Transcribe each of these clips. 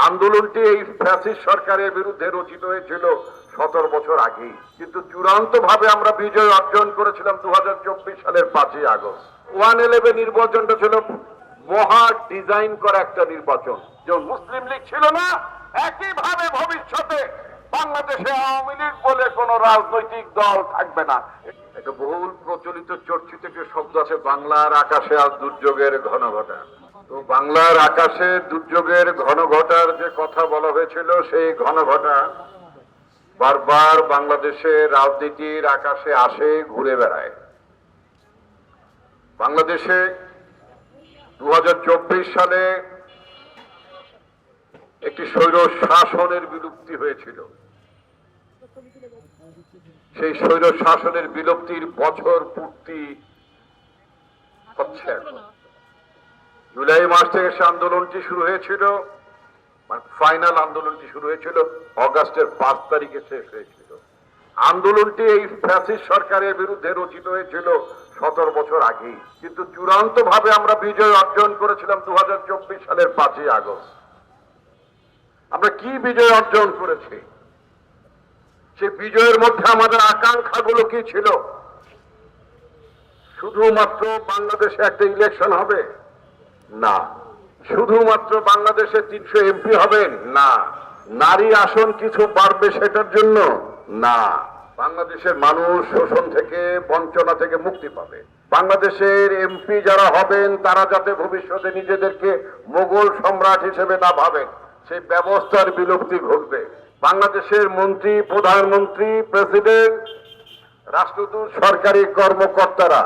আন্দোলনটি এই ফ্যাসিস্ট সরকারের বিরুদ্ধে রচিত হয়েছিল 17 বছর আগেই, কিন্তু চূড়ান্ত ভাবে আমরা বিজয় অর্জন করেছিলাম 2024 সালের 5ই আগস্ট। 111 নির্বাচনটা ছিল মহা ডিজাইন করা একটা নির্বাচন। যেমন মুসলিম লীগ ছিল না, একইভাবে ভবিষ্যতে বাংলাদেশে আওয়ামী লীগ বলে কোন রাজনৈতিক দল থাকবে না। একটা বহুল প্রচলিত চর্চিত একটা শব্দ আছে, বাংলার আকাশে আজ দুর্যোগের ঘন ঘটা। তো বাংলার আকাশে দুর্যোগের ঘন ঘটার যে কথা বলা হয়েছিল, সেই ঘন ঘটা বারবার বাংলাদেশের রাজনীতির আকাশে আসে, ঘুরে বেড়ায়। বাংলাদেশে 2024 সালে একটি স্বৈর শাসনের বিলুপ্তি হয়েছিল। সেই স্বৈর শাসনের বিলুপ্তির বছর পূর্তি হচ্ছে। জুলাই মাস থেকে সে আন্দোলনটি শুরু হয়েছিল, ফাইনাল আন্দোলনটি শুরু হয়েছিল অগাস্টের 5 তারিখে শেষ হয়েছিল। আন্দোলনটি এই ফ্যাসিস্ট সরকারের বিরুদ্ধে রচিত হয়েছিল 17 বছর আগেই, কিন্তু চূড়ান্ত ভাবে আমরা বিজয় অর্জন করেছিলাম 2024 সালের 5ই আগস্ট। আমরা কি বিজয় অর্জন করেছি? সেই বিজয়ের মধ্যে আমাদের আকাঙ্ক্ষাগুলো কি ছিল? শুধুমাত্র বাংলাদেশে একটা ইলেকশন হবে না, শুধুমাত্র বাংলাদেশে 300 এমপি হবেন না, নারী আসন কিছু বাড়বে সেটার জন্য না, বাংলাদেশের মানুষ শোষণ থেকে বঞ্চনা থেকে মুক্তি পাবে, বাংলাদেশের এমপি যারা হবেন তারা যাতে ভবিষ্যতে নিজেদেরকে মোগল সম্রাট হিসেবে না ভাবেন, সেই ব্যবস্থার বিলুপ্তি ঘটবে, বাংলাদেশের মন্ত্রী, প্রধানমন্ত্রী, প্রেসিডেন্ট, রাষ্ট্রদূত, সরকারি কর্মকর্তারা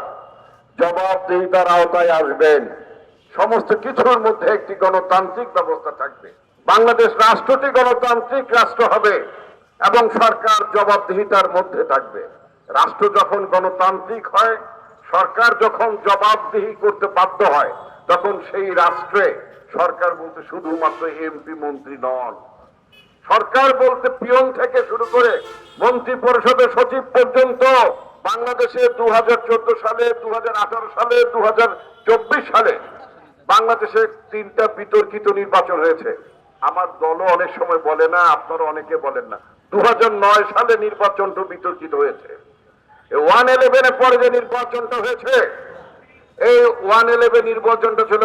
জবাবদিহিতার আওতায় আসবেন। সমস্ত কিছুর মধ্যে একটি গণতান্ত্রিক ব্যবস্থা থাকবে। বাংলাদেশ রাষ্ট্রটি গণতান্ত্রিক রাষ্ট্র হবে এবং সরকার জবাবদিহিতার মধ্যে থাকবে। রাষ্ট্র যখন গণতান্ত্রিক হয়, সরকার যখন জবাবদিহি করতে বাধ্য হয়, তখন সেই রাষ্ট্রে সরকার বলতে শুধুমাত্র এমপি মন্ত্রী নন, সরকার বলতে পিয়ন থেকে শুরু করে মন্ত্রী পরিষদের সচিব পর্যন্ত। বাংলাদেশে 2014 সালে, 2018 সালে, 2024 সালে বাংলাদেশে 3টা বিতর্কিত নির্বাচন হয়েছে। আমার দলও অনেক সময় বলে না, আপনারা অনেকে বলেন না। 2009 সালে নির্বাচনটা বিতর্কিত হয়েছে। 111 এর পরে যে নির্বাচনটা হয়েছে, এই 111 নির্বাচনটা ছিল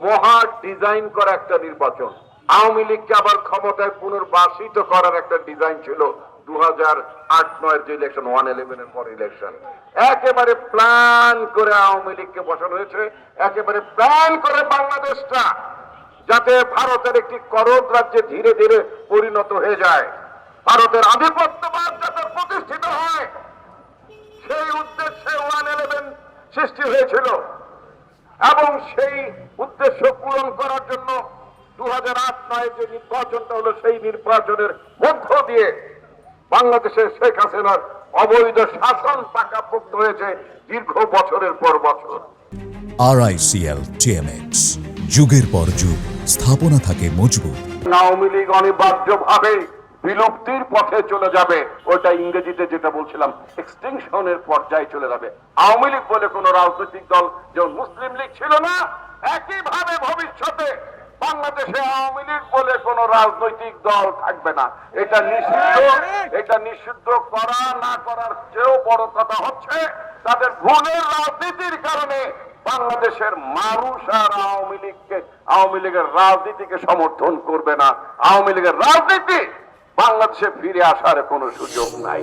মহা ডিজাইন করা একটা নির্বাচন। আওয়ামী লীগকে আবার ক্ষমতায় পুনর্বাসিত করার একটা ডিজাইন ছিল 2008-9 যে ইলেকশন, 111 এর পর ইলেকশন। একেবারে প্ল্যান করে আওয়ামী লীগকে বসানো হয়েছে, একেবারে প্ল্যান করে বাংলাদেশটা যাতে ভারতের একটি করদ রাজ্যে ধীরে ধীরে পরিণত হয়ে যায়, ভারতের আধিপত্যবাদ যাতে প্রতিষ্ঠিত হয়, সেই উদ্দেশ্যে 111 সৃষ্টি হয়েছিল। এবং সেই উদ্দেশ্য পূরণ করার জন্য 2008-9 যে নির্বাচনটা হলো, সেই নির্বাচনের মধ্য দিয়ে বাংলাদেশের শেখ হাসিনার অবৈধ শাসন পাকাপোক্ত হয়েছে দীর্ঘ বছরের পর বছর। RICL TMX, যুগের পর যুগ স্থাপনা থাকে মজবুত। আওয়ামী লীগ অনিবার্যভাবে বিলুপ্তির পথে চলে যাবে, ওটা ইংরেজিতে যেটা বলছিলাম এক্সটিংশনের পর্যায়ে চলে যাবে। আওয়ামী লীগ বলে কোন রাজনৈতিক দল যেমন মুসলিম লীগ ছিল না, একইভাবে ভবিষ্যতে বাংলাদেশে আওয়ামী লীগ বলে কোন রাজনৈতিক দল থাকবে না। এটা নিষিদ্ধ। এটা নিষিদ্ধ করা না করার চেয়েও বড় কথা হচ্ছে, তাদের ভুলের রাজনীতির কারণে বাংলাদেশের মানুষ আর আওয়ামী লীগের রাজনীতিকে সমর্থন করবে না। আওয়ামী লীগের রাজনীতি বাংলাদেশে ফিরে আসার কোনো সুযোগ নাই।